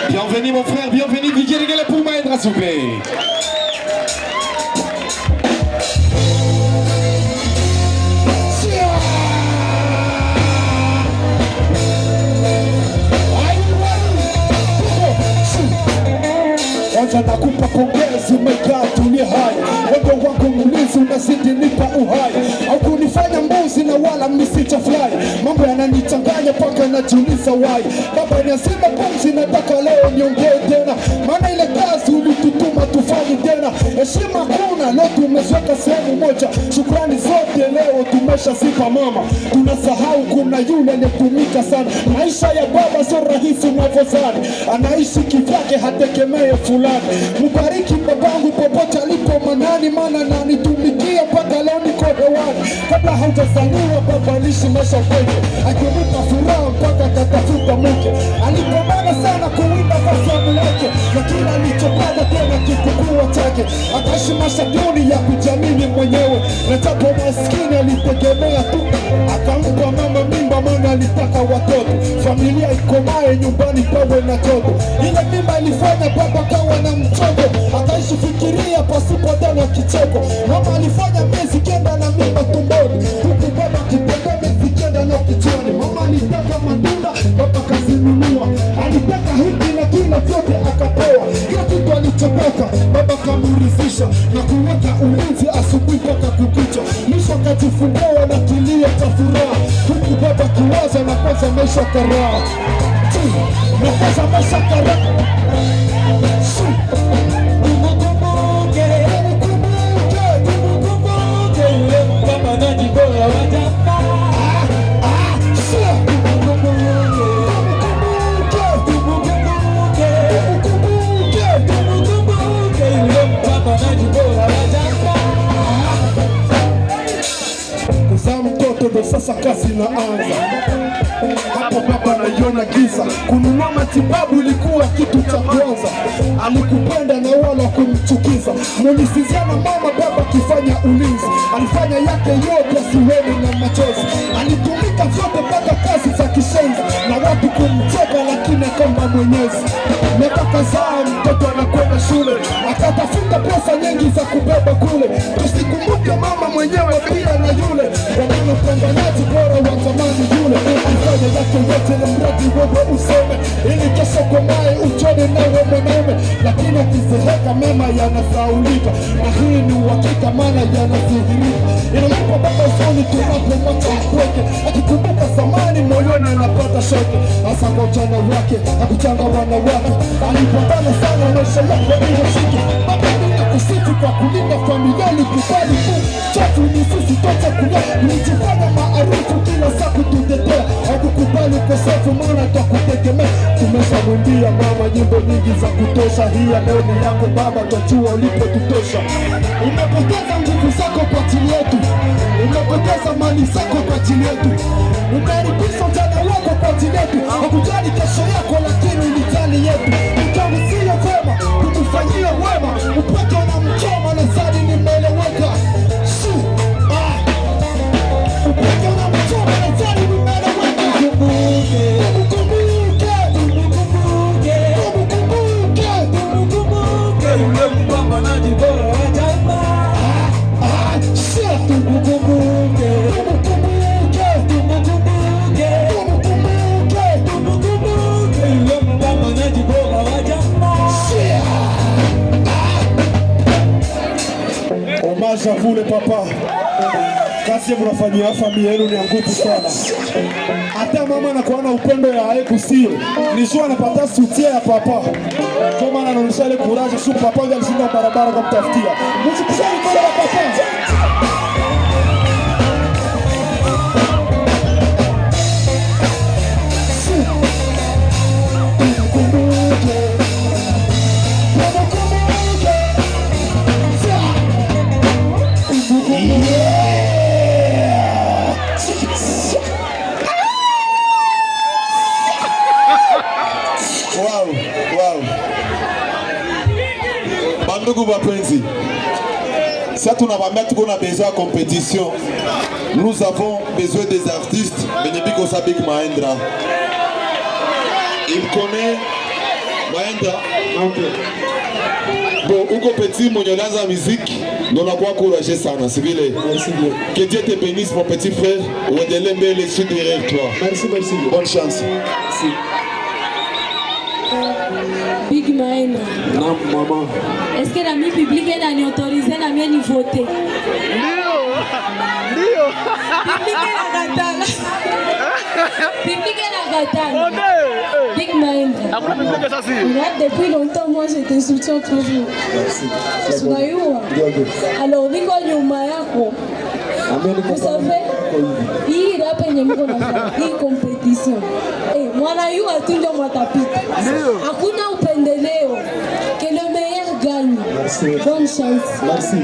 Bienvenue mon frère, bienvenue Didier Legale pour Mahendra s'il vous plaît. Kwanza nakupa pongezi, umekaa tulia hai. Wendo wako mlinzi unazidi nipa uhai. Au kunifanya mbuzi na wala misichafly. Mambo yananichanganya paka najiuliza why. Baba niazima pumzi nataka leo niongee tena. Maana ile kazi ulitutuma tufanye tena. Heshima kuna leo tumezoeka sehemu moja. Shukrani zote leo tumeshazipa mama. Tunasahau kuna yule aliyetumika sana. Maisha ya baba sio rahisi unavyozani. Anaishi kivyake hategemee fulani. Mubariki babangu popote alipo manani, maana nanitumikia mpaka leo niko hewani. Kabla haujazaliwa baba aliishi maisha kweke, akinipa furaha mpaka akatafuta mke. Alipambana sana kuwinda fasamu yake, na kila alichopata tena kikukua chake. Akaishi maisha duni ya kujamini mwenyewe, na japo maskini alitegemea tu. Akampa mama mimba maana alitaka watoto, familia ikomae nyumbani pawe na joto. Ile mimba ilifanya baba kawa na mchongo, akaishi fikiria pasipo tena kicheko. Mama alifanya miezi kenda na mimba tumboni, huku baba kipenda miezi kenda na kichwani. Mama alitaka matunda, baba kazinunua. Alitaka hiki na kila vyote akapewa. Kila kitu alichotaka baba kamuridhisha, na kuweka ulinzi asubuhi mpaka kukicha. Mwisho akajifungua na kilio cha furaha, huku baba kiwaza na kwanza maisha karaha. Na kwanza maisha karaha. Kuzaa mtoto ndo sasa kazi inaanza. Hapo baba naiona giza. Kununua matibabu ilikuwa kitu cha kwanza. Alikupenda na wala kumchukiza. Mulisizia na mama baba kifanya ulinzi. Alifanya yake yote asiweni na machozi. Alitumika vyote mpaka kazi za kishenzi, na watu kumcheka lakini kama Mwenyezi. Miaka kadhaa mtoto anakwenda shule, akatafuta pesa nyingi za kubeba kule. Tusikumbuke mama mwenyewe pia na yule wamana pambanaji bora wa zamani yule. Alifanya yake yote na mradi wewe useme, ili kesho komae uchone nawe mwanaume. Lakini akizeheka mema yanasaulika, na hii ni uhakika maana yanadhihirika. Inampa baba usoni tunapomwacha kweke, akikumbuka zamani moyoni anapata shoke. Hasa kwa ujana wake akuchanga wanawake, alipambana sana maisha yake ili shike. Baba ninakusifu kwa kulinda familia, likubali tu chafu ni sisi tote kulia. Nilijifanya maarufu kila saa kututetea, hakukubali ukosefu maana twakutegemea. Tumeshamwimbia mama nyimbo nyingi za kutosha, hii ya leo ni yako baba, twajua ulipotutosha. Umepoteza nguvu zako kwa ajili yetu, umepoteza mali zako kwa ajili yetu, umeharibisha ujana wako kwa ajili yetu. Hakujali kesho yako lakini ulijali yetu. Ukamsia vema kumfanyia wema, upate na mchoma na sadi nimeeleweka. Upate na mchoma na sadi nimeeleweka. Tumukumbuke, tumukumbuke, tumukumbuke, tumukumbuke yule mpambanaji bora wa jamaa. Tumukumbuke, tumukumbuke, tumukumbuke, tumukumbuke, tumukumbuke yule mpambanaji bora wa jamaa. Hommage à vous les papas. Kazi mnafanyia familia yenu ni nguvu sana. Hata mama anakuwa na upendo ya aibu sio. Nijua anapata soutien ya papa. Kwa maana anaonyesha ile courage sio papa ndio alishinda barabara kwa kutafutia. Msikusani kwa papa. Bandugu wapenzi, si tunabambia tuko na besoin de compétition. Nous avons besoin des artistes. Benebiko Sabik Mahendra. Il connaît Maenda. Okay. Bon, uko petit mwenye ulianza muziki, ndio unakuwa courageux sana, si vile? Merci bien. Que Dieu te bénisse mon petit frère. Uendelee mbele, je suis derrière toi. Merci, merci. Bonne chance. Merci. Big Maena. Naam, maman. Est-ce que la mi publique est ni autorisée na mien ni voter? Ndio. Publique la katana. Publique la katana. Big Maena. Hakuna publique sasa. Depuis longtemps moi je te soutiens toujours. Merci. Tunayua. Alors niko nyuma yako. Vous savez, hii hapa yenye mko nafanya hii competition. Mwana yu tu ndio mwatapita. Hakuna upendeleo. Que le meilleur gagne. Merci. Bonne chance. Merci.